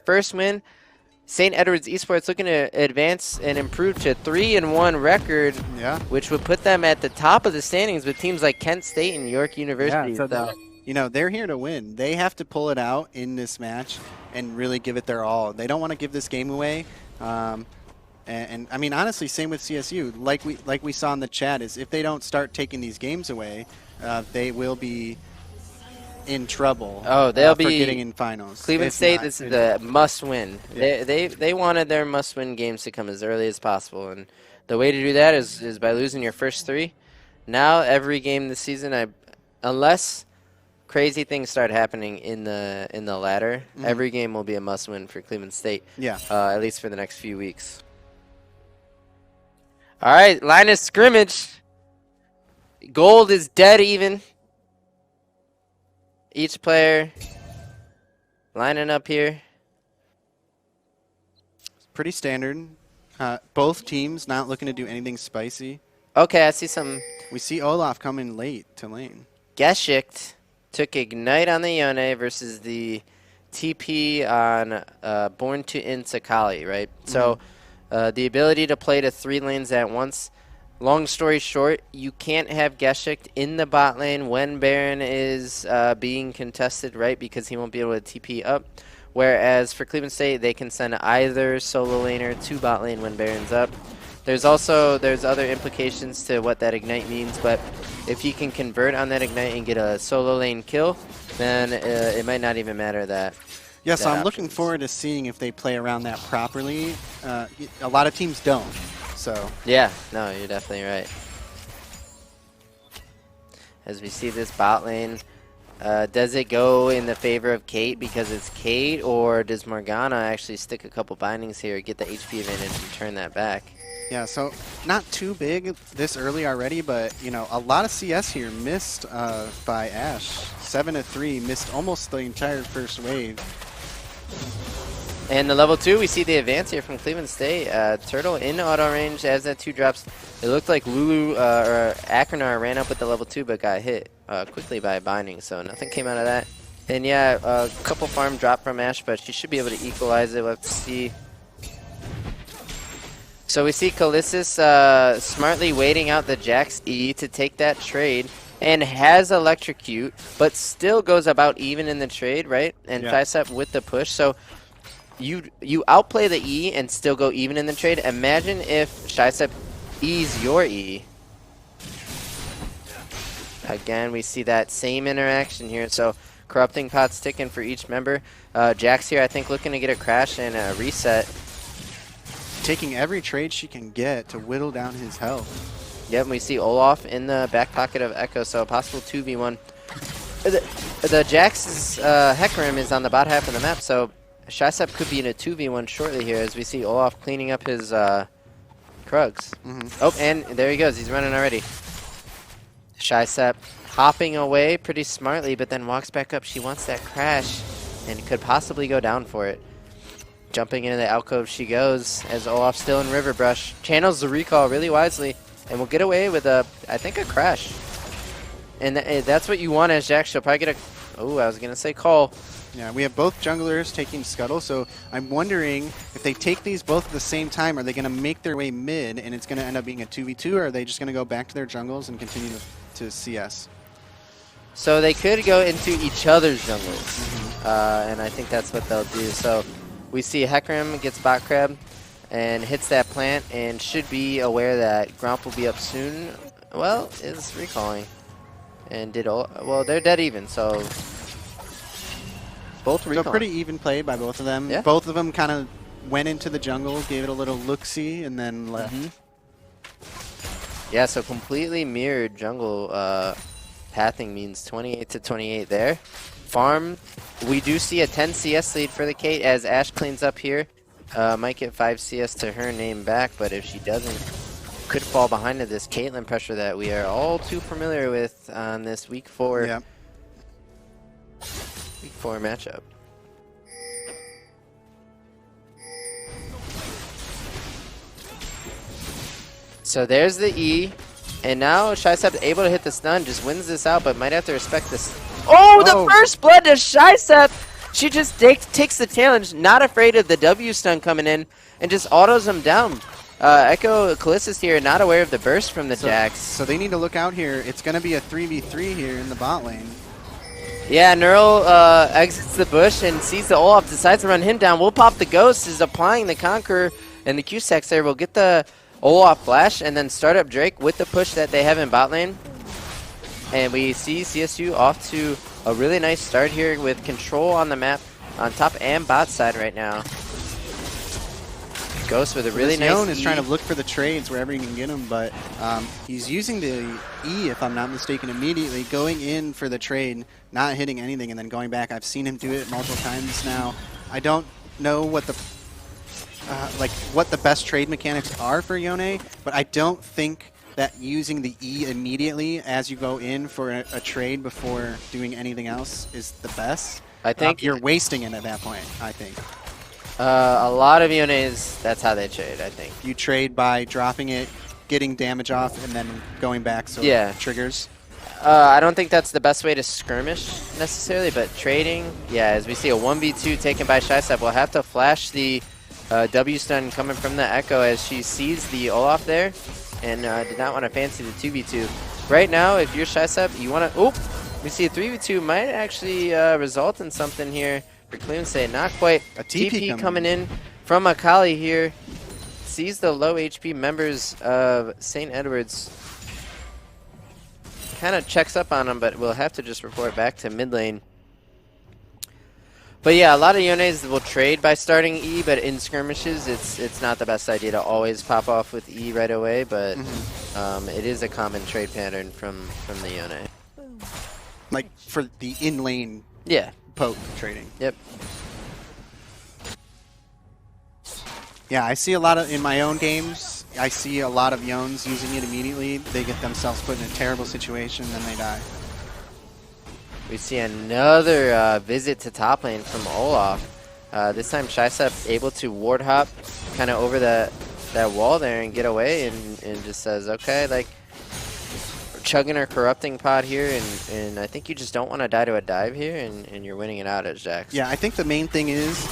First win. St. Edward's Esports looking to advance and improve to 3-1 record, which would put them at the top of the standings with teams like Kent State and York University. Yeah, so you know, they're here to win. They have to pull it out in this match and really give it their all. They don't want to give this game away. And I mean, honestly, same with CSU. Like we saw in the chat, is if they don't start taking these games away, they will be in trouble. Oh, they'll for be getting in finals. Cleveland State. This is the must-win. Yeah. They wanted their must-win games to come as early as possible, and the way to do that is by losing your first 3. Now every game this season, unless crazy things start happening in the ladder, every game will be a must-win for Cleveland State. Yeah. At least for the next few weeks. All right, line of scrimmage. Gold is dead even. Each player lining up here. Pretty standard. Both teams not looking to do anything spicy. Okay, I see some. We see Olaf coming late to lane. Geschicht took Ignite on the Yone versus the TP on Born to Insakali, right? So the ability to play to 3 lanes at once. Long story short, you can't have Geschicht in the bot lane when Baron is being contested, right? Because he won't be able to TP up. Whereas for Cleveland State, they can send either solo laner to bot lane when Baron's up. There's other implications to what that Ignite means, but if you can convert on that Ignite and get a solo lane kill, then it might not even matter that. Yeah, so I'm looking forward to seeing if they play around that properly. A lot of teams don't. So. Yeah, no, you're definitely right. As we see this bot lane, does it go in the favor of Kate because it's Kate, or does Morgana actually stick a couple bindings here, get the HP advantage, and turn that back? Yeah, so not too big this early already, but you know, a lot of CS here missed by Ash. 7-3, missed almost the entire first wave. And the level 2, we see the advance here from Cleveland State. Turtle in auto range as that 2 drops. It looked like Lulu or Akranar ran up with the level 2 but got hit quickly by binding, so nothing came out of that. And yeah, a couple farm drop from Ash, but she should be able to equalize it. We'll have to see. So we see Kalissus smartly waiting out the Jax E to take that trade. And has Electrocute, but still goes about even in the trade, right? And Tricep with the push. So you outplay the E and still go even in the trade. Imagine if Tricep E's your E. Again, we see that same interaction here. So corrupting pots ticking for each member. Jax here, I think, looking to get a crash and a reset. Taking every trade she can get to whittle down his health. Yep, and we see Olaf in the back pocket of Echo, so a possible 2v1. The Jax's Hecarim is on the bot half of the map, so Tricep could be in a 2v1 shortly here as we see Olaf cleaning up his Krugs. Oh, and there he goes. He's running already. Tricep hopping away pretty smartly, but then walks back up. She wants that crash and could possibly go down for it. Jumping into the alcove she goes as Olaf still in River Brush. Channels the recall really wisely. And we'll get away with, I think, a crash. And that's what you want as Jax. She'll probably get a... Oh, I was going to say call. Yeah, we have both junglers taking Scuttle, so I'm wondering if they take these both at the same time, are they going to make their way mid and it's going to end up being a 2v2, or are they just going to go back to their jungles and continue to CS? So they could go into each other's jungles, and I think that's what they'll do. So we see Hecarim gets bot crab and hits that plant and should be aware that Gromp will be up soon. Well, is recalling. And did all... Well, they're dead even, so... Both recalling. So pretty even play by both of them. Yeah. Both of them kind of went into the jungle, gave it a little look-see, and then left. Yeah, so completely mirrored jungle pathing means 28 to 28 there. Farm, we do see a 10 CS lead for the Kate as Ash cleans up here. Might get 5 CS to her name back, but if she doesn't, could fall behind to this Caitlyn pressure that we are all too familiar with on this week 4 matchup. So there's the E, and now Shicep able to hit the stun, just wins this out, but might have to respect this. Oh, the first blood to Shicep! She just takes the challenge, not afraid of the W stun coming in, and just autos him down. Echo Calissa's here, not aware of the burst from the Jax. So they need to look out here. It's going to be a 3v3 here in the bot lane. Yeah, Neural exits the bush and sees the Olaf, decides to run him down. We'll pop the Ghost, is applying the Conqueror, and the Q-Sex there will get the Olaf flash, and then start up Drake with the push that they have in bot lane. And we see CSU off to a really nice start here with control on the map on top and bot side right now. Ghost with a really nice Yone is trying to look for the trades wherever he can get them, but he's using the E, if I'm not mistaken, immediately, going in for the trade, not hitting anything, and then going back. I've seen him do it multiple times now. I don't know what the what the best trade mechanics are for Yone, but I don't think that using the E immediately as you go in for a trade before doing anything else is the best. I think you're wasting it at that point, I think. A lot of Yones, that's how they trade, I think. You trade by dropping it, getting damage off, and then going back so it triggers. I don't think that's the best way to skirmish necessarily, but trading, yeah, as we see a 1v2 taken by ShyStep, we'll have to flash the W stun coming from the Echo as she sees the Olaf there and did not want to fancy the 2v2. Right now, if you're ShyStep, you want to, oh, we see a 3v2 might actually result in something here. For Clean not quite. A TP coming in from Akali here. Sees the low HP members of St. Edward's. Kind of checks up on them, but we'll have to just report back to mid lane. But yeah, a lot of Yones will trade by starting E, but in skirmishes, it's not the best idea to always pop off with E right away, but it is a common trade pattern from the Yone. Like for the in-lane poke trading. Yep. Yeah, I see a lot of, in my own games, I see a lot of Yones using it immediately. They get themselves put in a terrible situation, then they die. We see another visit to top lane from Olaf. This time ShyStep able to ward hop kind of over that wall there and get away and just says, okay, like, we're chugging our corrupting pod here, and I think you just don't want to die to a dive here, and you're winning it out as Jax. Yeah, I think the main thing is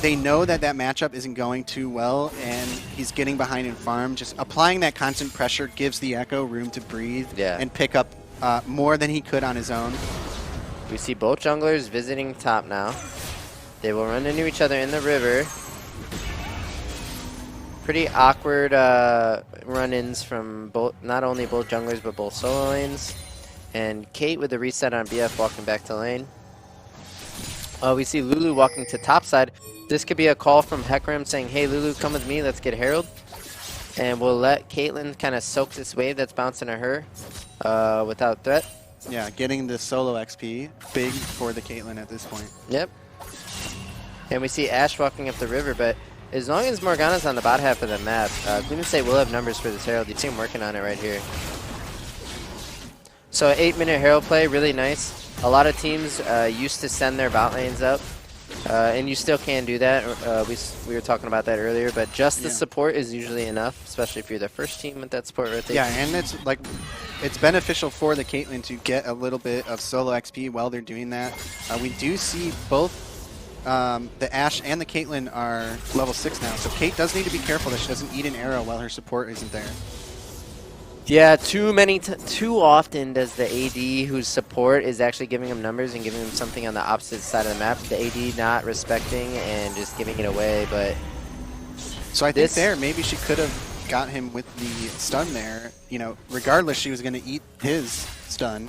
they know that matchup isn't going too well, and he's getting behind in farm. Just applying that constant pressure gives the Echo room to breathe and pick up more than he could on his own. We see both junglers visiting top now. They will run into each other in the river. Pretty awkward run-ins from both, not only both junglers, but both solo lanes. And Kate with the reset on BF walking back to lane. We see Lulu walking to top side. This could be a call from Hecarim saying, hey Lulu, come with me, let's get Herald. And we'll let Caitlyn kind of soak this wave that's bouncing to her without threat. Yeah, getting the solo XP, big for the Caitlyn at this point. Yep. And we see Ashe walking up the river, but as long as Morgana's on the bot half of the map, Gleeman State will have numbers for this Herald. You see him working on it right here. So 8-minute Herald play, really nice. A lot of teams used to send their bot lanes up, and you still can do that. We were talking about that earlier, but just the support is usually enough, especially if you're the first team with that support rotation. Yeah, and it's beneficial for the Caitlyn to get a little bit of solo XP while they're doing that. We do see both the Ashe and the Caitlyn are level 6 now, so Kate does need to be careful that she doesn't eat an arrow while her support isn't there. Yeah, too often does the AD whose support is actually giving him numbers and giving him something on the opposite side of the map, the AD not respecting and just giving it away. But so I think there maybe she could have got him with the stun there. You know, regardless, she was going to eat his stun,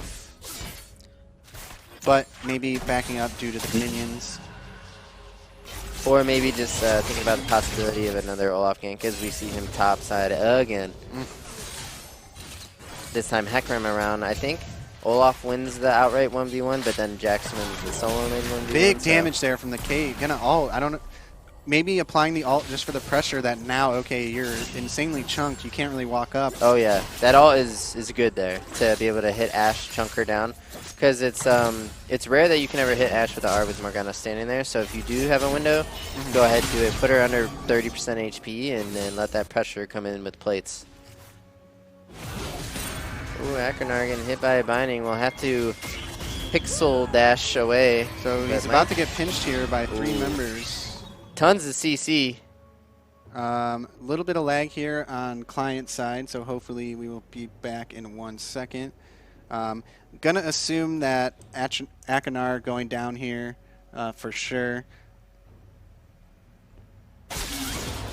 but maybe backing up due to the minions. Or maybe just thinking about the possibility of another Olaf gank because we see him top side again. This time Hecarim around. I think Olaf wins the outright 1v1, but then Jax wins the solo lane 1v1. Big damage there from the Kate. Gonna ult. I don't know. Maybe applying the ult just for the pressure that now, okay, you're insanely chunked. You can't really walk up. Oh yeah, that ult is good there to be able to hit Ashe, chunk her down. Because it's rare that you can ever hit Ashe with the R with Morgana standing there. So if you do have a window, go ahead, do it. Put her under 30% HP and then let that pressure come in with plates. Ooh, Ackernargan hit by a binding. We'll have to pixel dash away. So he's about to get pinched here by 3 members. Tons of CC. A little bit of lag here on client side, so hopefully we will be back in 1 second. Gonna assume that Akanar going down here for sure.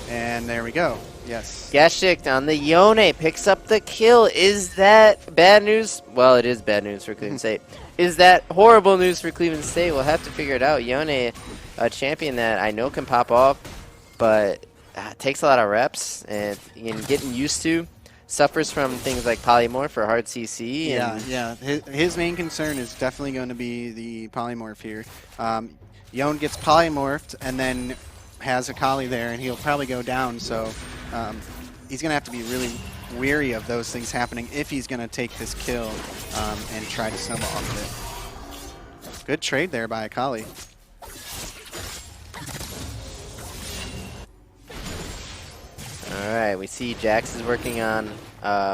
And there we go. Yes. Gashik on the Yone picks up the kill. Is that bad news? Well, it is bad news for Cleveland State. Is that horrible news for Cleveland State? We'll have to figure it out. Yone, a champion that I know can pop off, but takes a lot of reps and getting used to. Suffers from things like polymorph or hard CC. Yeah. His main concern is definitely going to be the polymorph here. Yon gets polymorphed and then has a Kali there, and he'll probably go down. So he's going to have to be really weary of those things happening if he's going to take this kill and try to snowball off of it. Good trade there by Akali. Alright, we see Jax is working on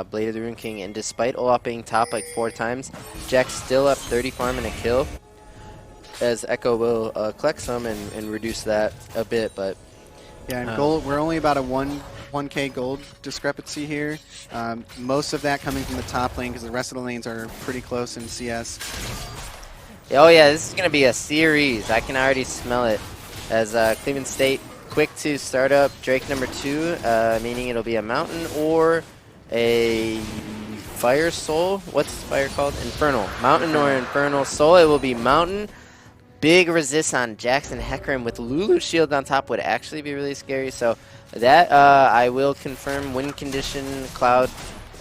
Blade of the Rune King, and despite Olaf being top like 4 times, Jax still up 30 farm and a kill, as Echo will collect some and reduce that a bit. But yeah, and gold, we're only about a 1K gold discrepancy here. Most of that coming from the top lane because the rest of the lanes are pretty close in CS. Oh yeah, this is going to be a series. I can already smell it, as Cleveland State quick to start up Drake number 2, meaning it'll be a Mountain or a Fire Soul. What's Fire called? Infernal. Mountain or Infernal Soul. It will be Mountain. Big resist on Jackson Hecarim with Lulu Shield on top would actually be really scary. So that I will confirm win condition Cloud,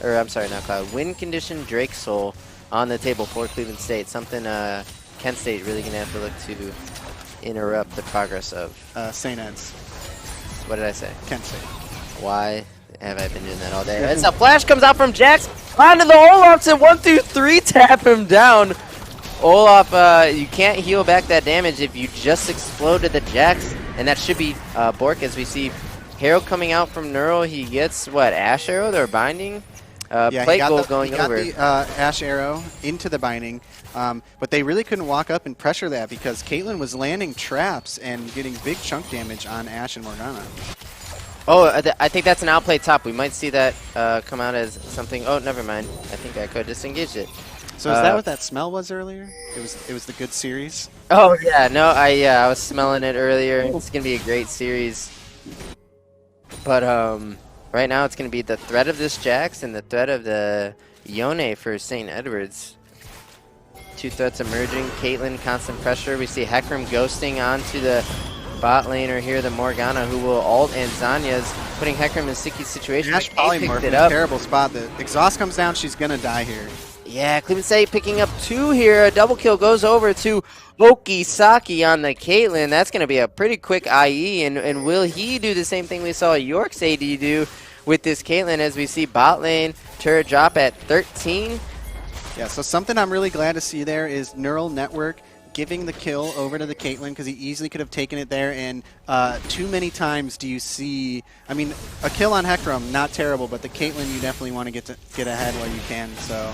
or I'm sorry, not Cloud, win condition Drake Soul on the table for Cleveland State. Something Kent State really going to have to look to interrupt the progress of. St. Ed's. What did I say? Kent State. Why have I been doing that all day? As a flash comes out from Jax onto the Olaf, and 1, 2, 3 tap him down. Olaf, you can't heal back that damage if you just exploded the Jax, and that should be Bork, as we see Herald coming out from Neural. He gets, what, Ash Arrow or Binding? Yeah, Plate goal going he got over. the Ash Arrow into the Binding, but they really couldn't walk up and pressure that because Caitlyn was landing traps and getting big chunk damage on Ash and Morgana. Oh, I think that's an outplay top. We might see that come out as something. Oh, never mind. I think I could disengage it. So is that what that smell was earlier? It was the good series? Oh yeah, no, I was smelling it earlier. It's gonna be a great series. But right now it's gonna be the threat of this Jax and the threat of the Yone for St. Edwards. 2 threats emerging. Caitlyn, constant pressure. We see Hecarim ghosting onto the bot laner here, the Morgana, who will ult, and Zanya's putting Hecarim in a sticky situation. Ash They polymorph picked in it a up. terrible spot. The exhaust comes down, she's gonna die here. Yeah, Cleveland State picking up 2 here. A double kill goes over to Okisaki on the Caitlyn. That's going to be a pretty quick IE. And will he do the same thing we saw York's AD do with this Caitlyn, as we see bot lane turret drop at 13? Yeah, so something I'm really glad to see there is Neural Network giving the kill over to the Caitlyn, because he easily could have taken it there, and too many times do you see, I mean, a kill on Hecarim, not terrible, but the Caitlyn you definitely want to get ahead while you can, so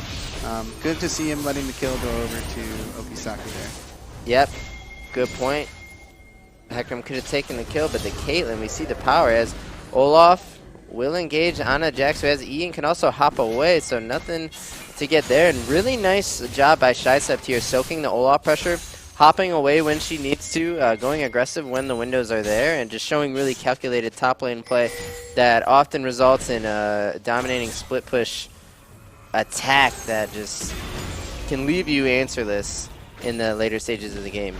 good to see him letting the kill go over to Okisaki there. Yep, good point. Hecarim could have taken the kill, but the Caitlyn, we see the power as Olaf will engage on a Jax who has E and can also hop away, so nothing to get there. And really nice job by Shysept here, soaking the Olaf pressure, hopping away when she needs to, going aggressive when the windows are there, and just showing really calculated top lane play that often results in a dominating split push attack that just can leave you answerless in the later stages of the game.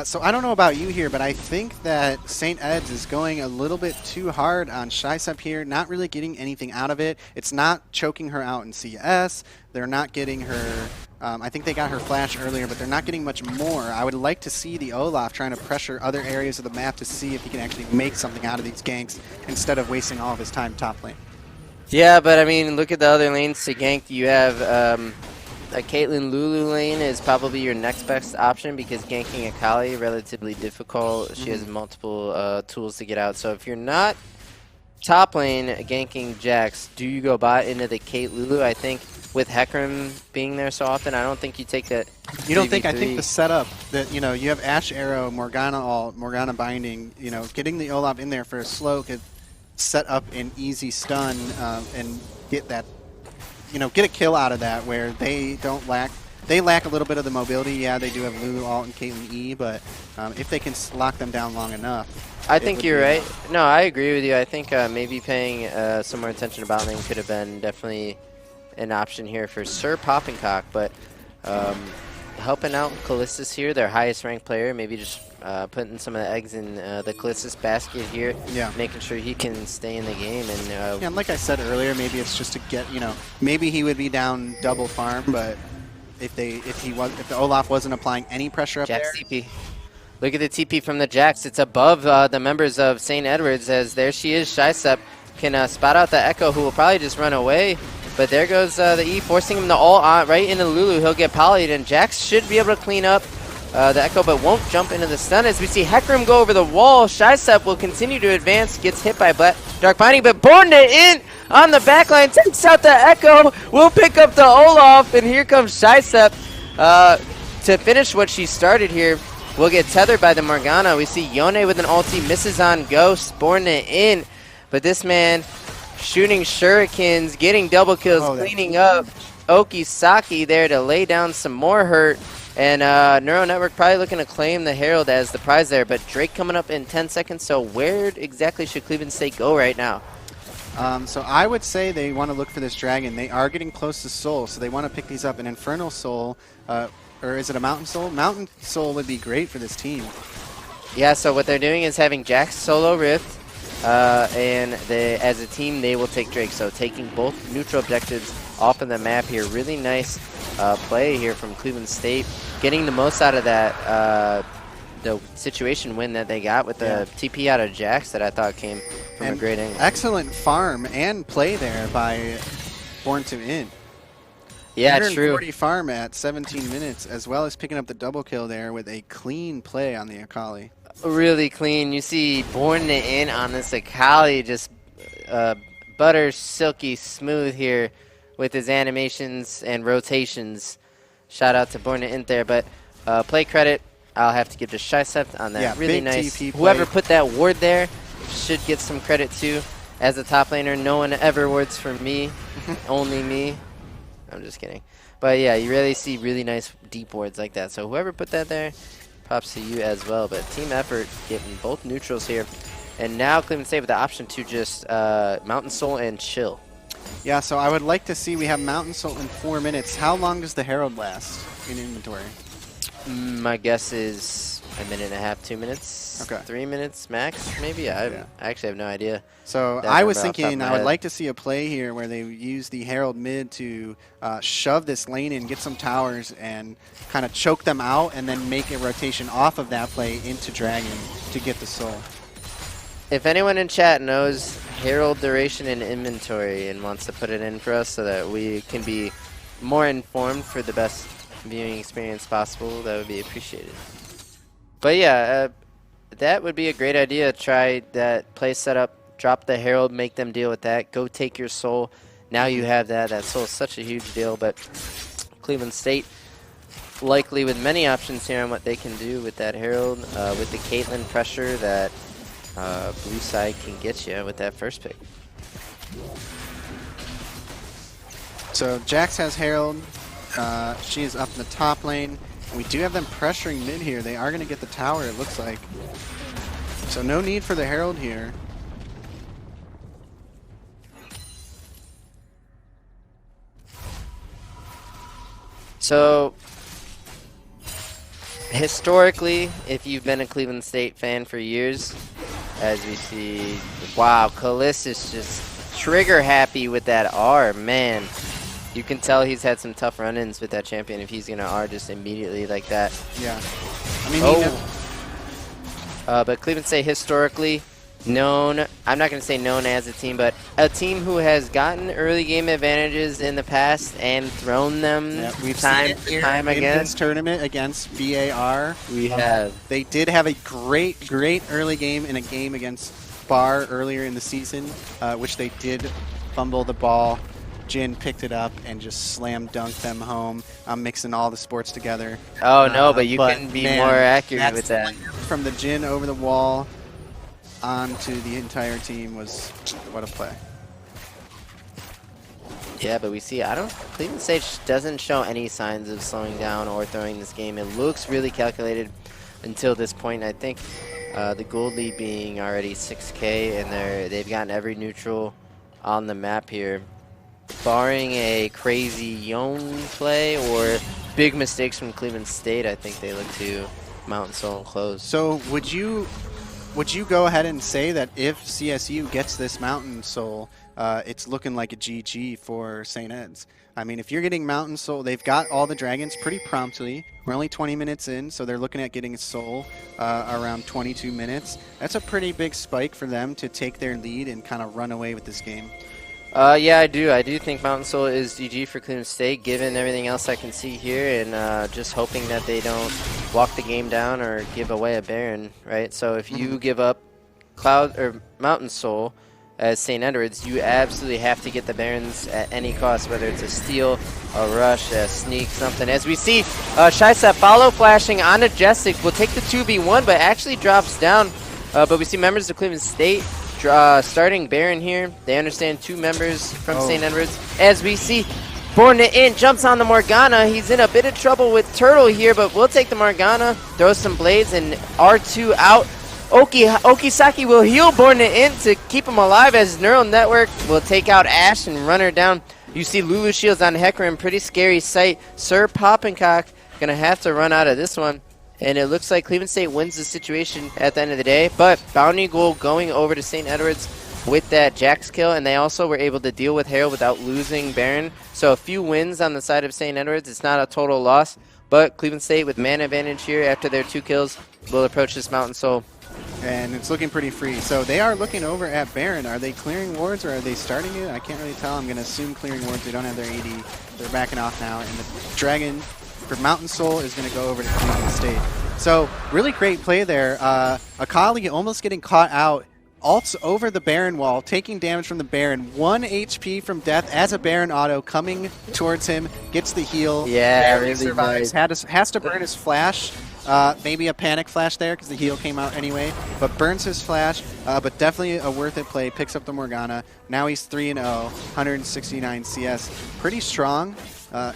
So I don't know about you here, but I think that St. Ed's is going a little bit too hard on Shysept here, not really getting anything out of it. It's not choking her out in CS. They're not getting her, I think they got her flash earlier, but they're not getting much more. I would like to see the Olaf trying to pressure other areas of the map to see if he can actually make something out of these ganks instead of wasting all of his time top lane. Yeah, but I mean, look at the other lanes to gank. You have a Caitlyn Lulu lane is probably your next best option, because ganking Akali relatively difficult. She has multiple tools to get out. So if you're not top lane ganking Jax, do you go bot into the Kate Lulu? I think with Hecarim being there so often, I don't think you take that. You don't think? I think 3v3. the setup that you have Ash Arrow, Morgana ult, Morgana binding. Getting the Olaf in there for a slow could set up an easy stun and get that. Get a kill out of that where they don't lack. They lack a little bit of the mobility. Yeah, they do have Lulu ult and Caitlyn E, but if they can lock them down long enough. I think you're right. No, I agree with you. I think maybe paying some more attention to bot lane could have been definitely an option here for Sir Poppingcock, but helping out Callistus here, their highest ranked player, maybe just putting some of the eggs in the Callistus basket here, making sure he can stay in the game. And like I said earlier, maybe it's just to get, maybe he would be down double farm, but if the Olaf wasn't applying any pressure up Jax there. TP. Look at the TP from the Jax. It's above the members of St. Edward's, as there she is. Shysep can spot out the Echo, who will probably just run away. But there goes the E, forcing him to ult right into Lulu. He'll get polyed, and Jax should be able to clean up the Echo, but won't jump into the stun. As we see Hecarim go over the wall, Shysep will continue to advance, gets hit by Dark Binding, but Born it in on the backline, takes out the Echo, will pick up the Olaf, and here comes Shysep to finish what she started here. We'll get tethered by the Morgana. We see Yone with an ulti, misses on Ghost, Born it in, but this man shooting shurikens, getting double kills, cleaning up Okisaki there to lay down some more hurt. And Neuro Network probably looking to claim the Herald as the prize there. But Drake coming up in 10 seconds, so where exactly should Cleveland State go right now? So I would say they want to look for this dragon. They are getting close to Soul, so they want to pick these up. An Infernal Soul, or is it a Mountain Soul? Mountain Soul would be great for this team. Yeah, so what they're doing is having Jax solo Rift. And as a team, they will take Drake. So taking both neutral objectives off of the map here. Really nice play here from Cleveland State. Getting the most out of that the situation win that they got with the TP out of Jax that I thought came from a great angle. Excellent farm and play there by Born to In. Yeah, true. 140 farm at 17 minutes, as well as picking up the double kill there with a clean play on the Akali. Really clean. You see Born it in on this Akali, just butter silky smooth here with his animations and rotations. Shout out to Born it in there, but play credit I'll have to give to Shysep on that really nice. Whoever put that ward there should get some credit too. As a top laner, no one ever wards for me, only me. I'm just kidding. But yeah, you really see really nice deep wards like that. So whoever put that there, props to you as well. But team effort getting both neutrals here. And now Cleveland State with the option to just Mountain Soul and chill. Yeah, so I would like to see we have Mountain Soul in 4 minutes. How long does the Herald last in inventory? My guess is a minute and a half, 2 minutes, okay. 3 minutes max, maybe. I actually have no idea. So I was thinking I would like to see a play here where they use the Herald mid to shove this lane in, get some towers, and kind of choke them out, and then make a rotation off of that play into Dragon to get the soul. If anyone in chat knows Herald duration and inventory and wants to put it in for us so that we can be more informed for the best viewing experience possible, that would be appreciated. But yeah, that would be a great idea. Try that play setup, drop the Herald, make them deal with that, go take your soul. Now you have that. That soul is such a huge deal, but Cleveland State likely with many options here on what they can do with that Herald, with the Caitlyn pressure that blue side can get you with that first pick. So Jax has Herald. She is up in the top lane. We do have them pressuring mid here. They are going to get the tower, it looks like. So no need for the Herald here. So historically, if you've been a Cleveland State fan for years, as we see, wow, Callistus just trigger happy with that R, man. You can tell he's had some tough run-ins with that champion if he's going to R just immediately like that. Yeah. I mean, but Cleveland State historically known, I'm not going to say known as a team, but a team who has gotten early game advantages in the past and thrown them time again. In this tournament against VAR. We have. They did have a great early game in a game against bar earlier in the season, which they did fumble the ball. Jin picked it up and just slam dunked them home. I'm mixing all the sports together. Oh, no, but you couldn't be man, more accurate with that. From the Jin over the wall onto the entire team was what a play. Yeah, but we see, Cleveland State doesn't show any signs of slowing down or throwing this game. It looks really calculated until this point. I think the gold lead being already 6K, and they've gotten every neutral on the map here. Barring a crazy Yon play or big mistakes from Cleveland State, I think they look to Mountain Soul and close. So would you go ahead and say that if CSU gets this Mountain Soul, it's looking like a GG for St. Ed's? I mean, if you're getting Mountain Soul, they've got all the dragons pretty promptly. We're only 20 minutes in, so they're looking at getting a Soul around 22 minutes. That's a pretty big spike for them to take their lead and kind of run away with this game. Yeah, I do. I do think Mountain Soul is GG for Cleveland State, given everything else I can see here, and just hoping that they don't walk the game down or give away a Baron, right? So if you give up Cloud or Mountain Soul as St. Edwards, you absolutely have to get the Barons at any cost, whether it's a steal, a rush, a sneak, something. As we see, Shysep follow flashing onto Jessic, will take the 2v1, but actually drops down. But we see members of Cleveland State starting Baron here. They understand 2 members from St. Edwards. As we see, Born to Int jumps on the Morgana. He's in a bit of trouble with Turtle here, but we'll take the Morgana, throw some blades, and R2 out. Okisaki will heal Born to Int to keep him alive, as Neural Network will take out Ash and run her down. You see Lulu Shields on Hecarim, pretty scary sight. Sir Poppincock gonna have to run out of this one. And it looks like Cleveland State wins the situation at the end of the day. But Bounty Goal going over to St. Edwards with that Jax kill. And they also were able to deal with Herald without losing Baron. So a few wins on the side of St. Edwards. It's not a total loss. But Cleveland State with man advantage here after their 2 kills will approach this Mountain Soul. And it's looking pretty free. So they are looking over at Baron. Are they clearing wards or are they starting it? I can't really tell. I'm going to assume clearing wards. They don't have their AD. They're backing off now. And the Dragon for Mountain Soul is going to go over to Cleveland State. So really great play there. Akali almost getting caught out. Ults over the Baron wall, taking damage from the Baron. 1 HP from death as a Baron auto coming towards him. Gets the heal. Yeah, really really survives. nice. Has to burn his flash. Maybe a panic flash there because the heal came out anyway. But burns his flash. But definitely a worth it play. Picks up the Morgana. Now he's 3-0. 169 CS. Pretty strong.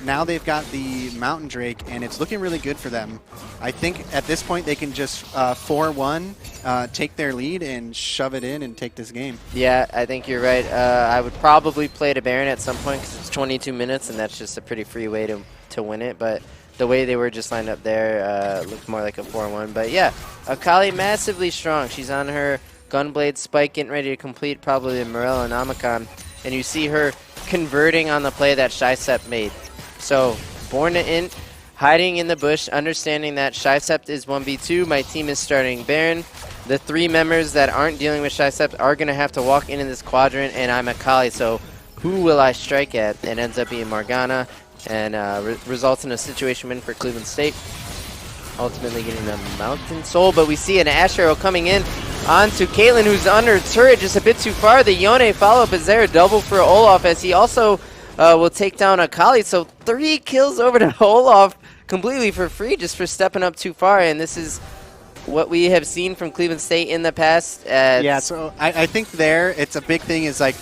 Now they've got the Mountain Drake, and it's looking really good for them. I think at this point they can just 4-1, take their lead, and shove it in and take this game. Yeah, I think you're right. I would probably play to Baron at some point because it's 22 minutes, and that's just a pretty free way to win it. But the way they were just lined up there looked more like a 4-1. But yeah, Akali massively strong. She's on her Gunblade spike, getting ready to complete probably the Morel and Amicon. And you see her converting on the play that Shysep made. So, Born to Int, hiding in the bush, understanding that Shysep is 1v2. My team is starting Baron. The 3 members that aren't dealing with Shysep are going to have to walk into this quadrant, and I'm Akali. So, who will I strike at? It ends up being Morgana, and results in a situation win for Cleveland State. Ultimately getting the Mountain Soul, but we see an Ash Arrow coming in onto Caitlyn, who's under turret just a bit too far. The Yone follow-up is there, a double for Olaf, as he also will take down Akali. So 3 kills over to Olaf completely for free, just for stepping up too far. And this is what we have seen from Cleveland State in the past. Yeah, so I think there, it's a big thing is like,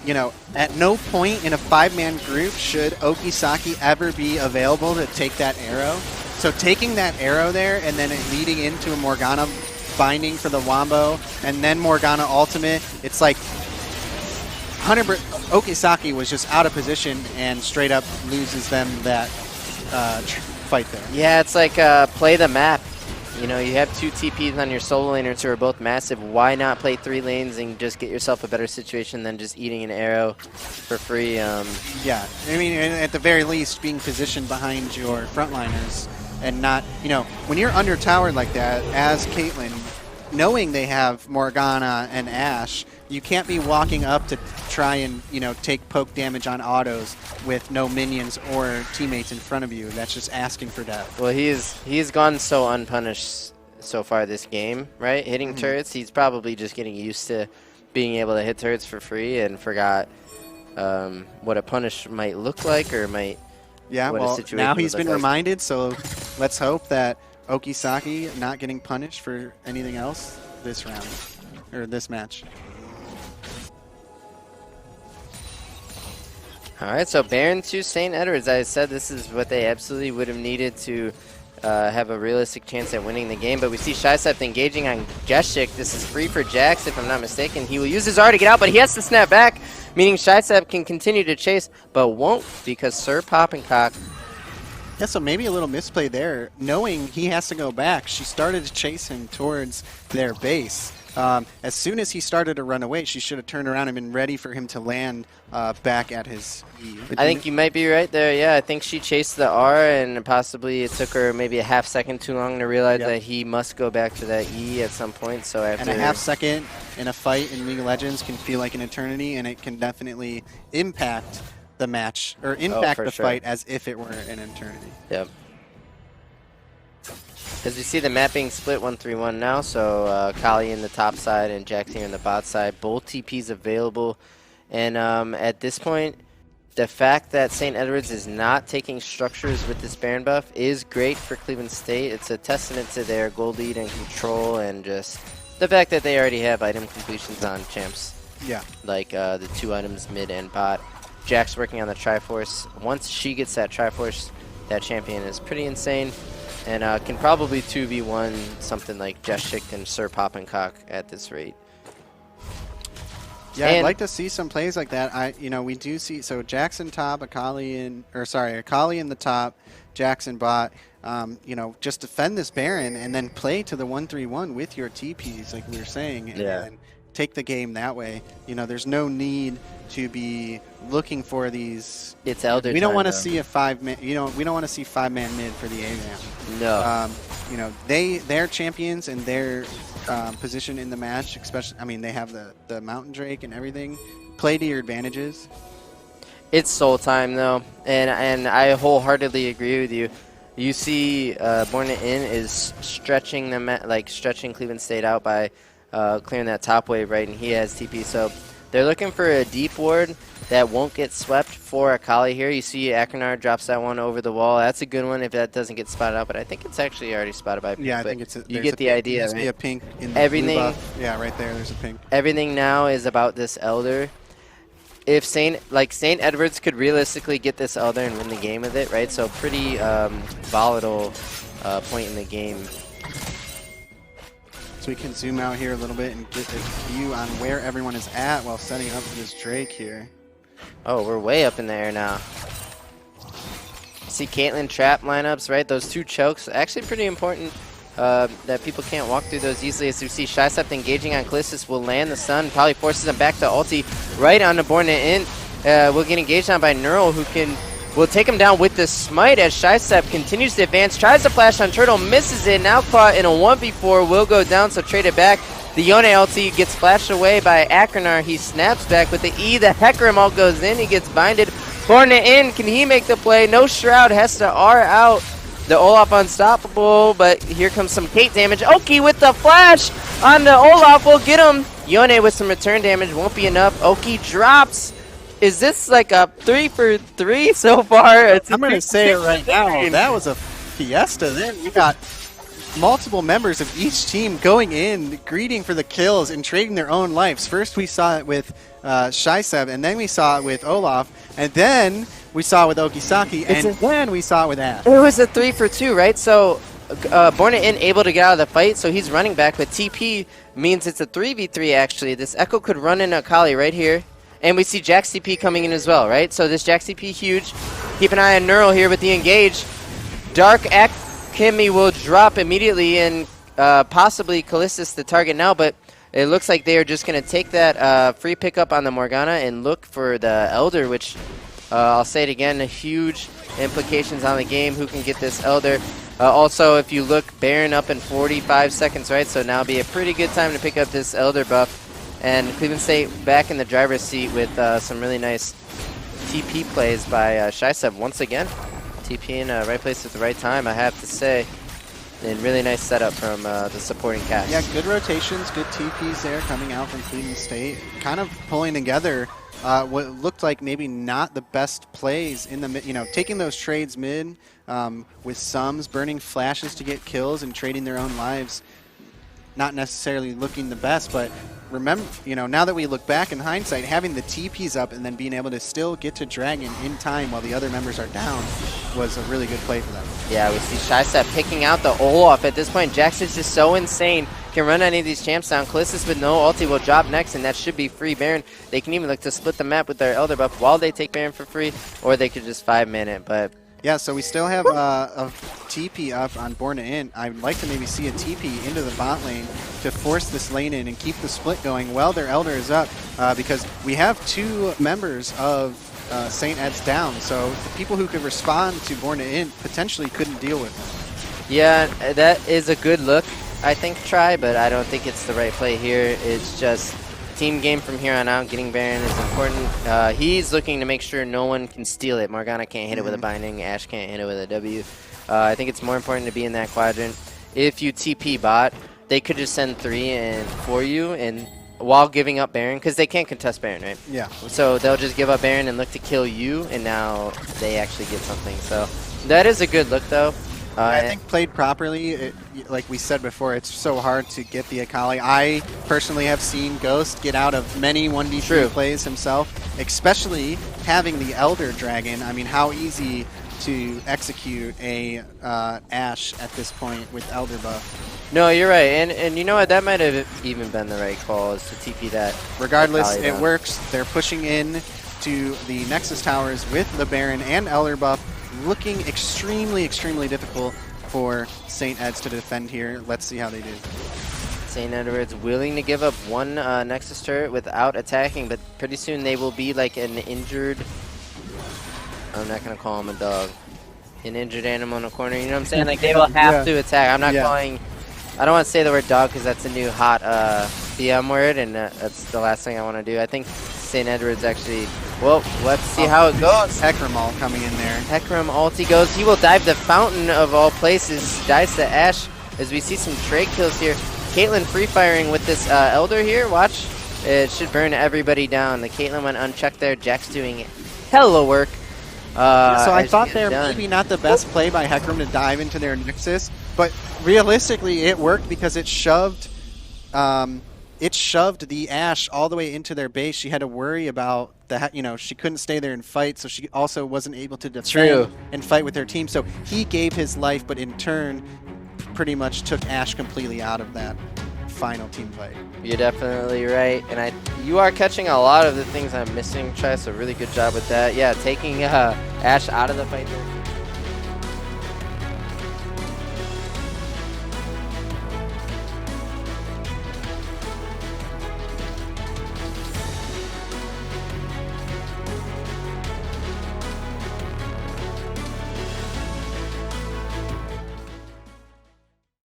you know, at no point in a 5-man group should Okisaki ever be available to take that arrow. So taking that arrow there and then it leading into a Morgana binding for the Wombo and then Morgana ultimate, it's like Okisaki was just out of position and straight up loses them that fight there. Yeah, it's like play the map. You know, you have 2 TPs on your solo laners who are both massive. Why not play 3 lanes and just get yourself a better situation than just eating an arrow for free? Yeah, I mean, at the very least, being positioned behind your frontliners and not, you know, when you're under towered like that, as Caitlyn, knowing they have Morgana and Ashe, you can't be walking up to try and, you know, take poke damage on autos with no minions or teammates in front of you. That's just asking for death. Well, he's gone so unpunished so far this game, right? Hitting turrets. He's probably just getting used to being able to hit turrets for free and forgot what a punish might look like or might. Yeah, what a well, situation now would he's look been like. reminded, so let's hope that Okisaki not getting punished for anything else this round, or this match. All right, so Baron to St. Edwards. I said this is what they absolutely would have needed to have a realistic chance at winning the game, but we see Shysep engaging on Jeshik. This is free for Jax, if I'm not mistaken. He will use his R to get out, but he has to snap back, meaning Shysep can continue to chase, but won't because Sir Poppincock. Yeah, so maybe a little misplay there. Knowing he has to go back, she started to chase him towards their base. As soon as he started to run away, she should have turned around and been ready for him to land back at his E. I think you might be right there. Yeah, I think she chased the R, and possibly it took her maybe a half second too long to realize that he must go back to that E at some point. So after and a half second in a fight in League of Legends can feel like an eternity, and it can definitely impact the match or impact the fight as if it were an eternity. Yep. As we see the map being split 1-3-1 now, so Kali in the top side and Jax here in the bot side. Both TPs available. And at this point, the fact that St. Edwards is not taking structures with this Baron buff is great for Cleveland State. It's a testament to their goal lead and control, and just the fact that they already have item completions on champs. Yeah. Like the 2 items mid and bot. Jax working on the Triforce. Once she gets that Triforce, that champion is pretty insane. And can probably 2v1 something like Jeshik and Sir Poppincock at this rate. Yeah, I'd like to see some plays like that. We do see, so Jackson top, Akali in the top, Jackson bot. Just defend this Baron and then play to the 1-3-1 with your TPs, like we were saying, and then take the game that way. There's no need to be looking for these. It's Elder. We don't want to see a 5-man. We don't want to see 5-man mid for the A-man. No. They're champions and their position in the match, especially. I mean, they have the Mountain Drake and everything. Play to your advantages. It's soul time though, and I wholeheartedly agree with you. You see, Born In is stretching stretching Cleveland State out by clearing that top wave, right? And he has TP, so they're looking for a deep ward that won't get swept for Akali here. You see Akranar drops that one over the wall. That's a good one if that doesn't get spotted out, but I think it's actually already spotted by pink. Yeah, I think you get the idea, right? A pink in the everything, blue buff. Yeah, right there, there's a pink. Everything now is about this Elder. If St. Edwards could realistically get this Elder and win the game with it, right? So pretty volatile point in the game. So we can zoom out here a little bit and get a view on where everyone is at while setting up for this Drake here. Oh, we're way up in the air now. See Caitlyn trap lineups, right? Those 2 chokes, actually pretty important that people can't walk through those easily. As we see Shysep engaging on Callistus will land the stun, probably forces him back to ulti right on the Born In. Will get engaged on by Neural, who will take him down with the smite as Shysep continues to advance, tries to flash on Turtle, misses it, now caught in a 1v4, will go down, so trade it back. The Yone ulti gets flashed away by Akranar. He snaps back with the E. The Hecarim ult goes in. He gets binded. Born In, can he make the play? No Shroud, has to R out. The Olaf unstoppable, but here comes some Kate damage. Oki with the flash on the Olaf will get him. Yone with some return damage, won't be enough. Oki drops. Is this like a 3 for 3 so far? I'm going to say it right now. That was a fiesta. Then you got multiple members of each team going in, greeting for the kills and trading their own lives. First we saw it with Shysep, and then we saw it with Olaf, and then we saw it with Okisaki, and then we saw it with Ash. It was a 3 for 2, right? So Born In able to get out of the fight, so he's running back with TP, means it's a 3v3 actually. This Echo could run in Akali right here. And we see Jax TP coming in as well, right? So this Jax TP huge. Keep an eye on Neural here with the engage. Dark Akimi will drop immediately, and possibly Callistus the target now, but it looks like they are just going to take that free pickup on the Morgana and look for the Elder, which I'll say it again, huge implications on the game. Who can get this Elder? Also, if you look, Baron up in 45 seconds, right? So now be a pretty good time to pick up this Elder buff. And Cleveland State back in the driver's seat with some really nice TP plays by Shysep once again. TP in right place at the right time, I have to say. And really nice setup from the supporting cast. Yeah, good rotations, good TPs there coming out from Cleveland State. Kind of pulling together what looked like maybe not the best plays in the mid, taking those trades mid with Sums, burning flashes to get kills and trading their own lives. Not necessarily looking the best, but remember, now that we look back in hindsight, having the TPs up and then being able to still get to Dragon in time while the other members are down was a really good play for them. Yeah, we see ShyStep picking out the Olaf at this point. Jax is just so insane. Can run any of these champs down. Callistus with no ulti will drop next, and that should be free Baron. They can even look to split the map with their Elder buff while they take Baron for free, or they could just 5-man it, but... Yeah, so we still have a TP up on Born to Int. I would like to maybe see a TP into the bot lane to force this lane in and keep the split going while their Elder is up, because we have 2 members of St. Ed's down, so the people who could respond to Born to Int potentially couldn't deal with them. Yeah, that is a good look, I think, try, but I don't think it's the right play here. It's just team game from here on out. Getting Baron is important. He's looking to make sure no one can steal it. Morgana can't hit it with a binding. Ash can't hit it with a W. I think it's more important to be in that quadrant. If you TP bot, they could just send 3 and for you, and while giving up Baron, because they can't contest Baron, right? Yeah. So they'll just give up Baron and look to kill you, and now they actually get something. So that is a good look, though. I think played properly, like we said before, it's so hard to get the Akali. I personally have seen Ghost get out of many 1v3 plays himself, especially having the Elder Dragon. I mean, how easy to execute a Ashe at this point with Elder buff. No, you're right, and you know what? That might have even been the right call, is to TP that. Regardless, it works. They're pushing in to the Nexus towers with the Baron and Elder buff, looking extremely, extremely difficult for St. Ed's to defend here. Let's see how they do. St. Edward's willing to give up 1 Nexus turret without attacking, but pretty soon they will be like an injured... I'm not going to call him a dog. An injured animal in a corner, you know what I'm saying? Like, they will have to attack. I'm not calling... I don't want to say the word dog because that's a new hot BM word, and that's the last thing I want to do. I think St. Edward's actually... Well, let's see how it goes. Hecarim ult coming in there. Hecarim ulti goes. He will dive the fountain of all places. Dives to Ashe as we see some trade kills here. Caitlyn free firing with this Elder here. Watch. It should burn everybody down. The Caitlyn went unchecked there. Jack's doing hella work. So I thought there maybe not the best play by Hecarim to dive into their Nexus, but realistically it worked because it shoved the Ashe all the way into their base. She had to worry about that, she couldn't stay there and fight, so she also wasn't able to defend and fight with her team. So he gave his life, but in turn pretty much took Ashe completely out of that final team fight. You're definitely right, and you are catching a lot of the things I'm missing, Chai, so really good job with that. Yeah, taking Ashe out of the fight there.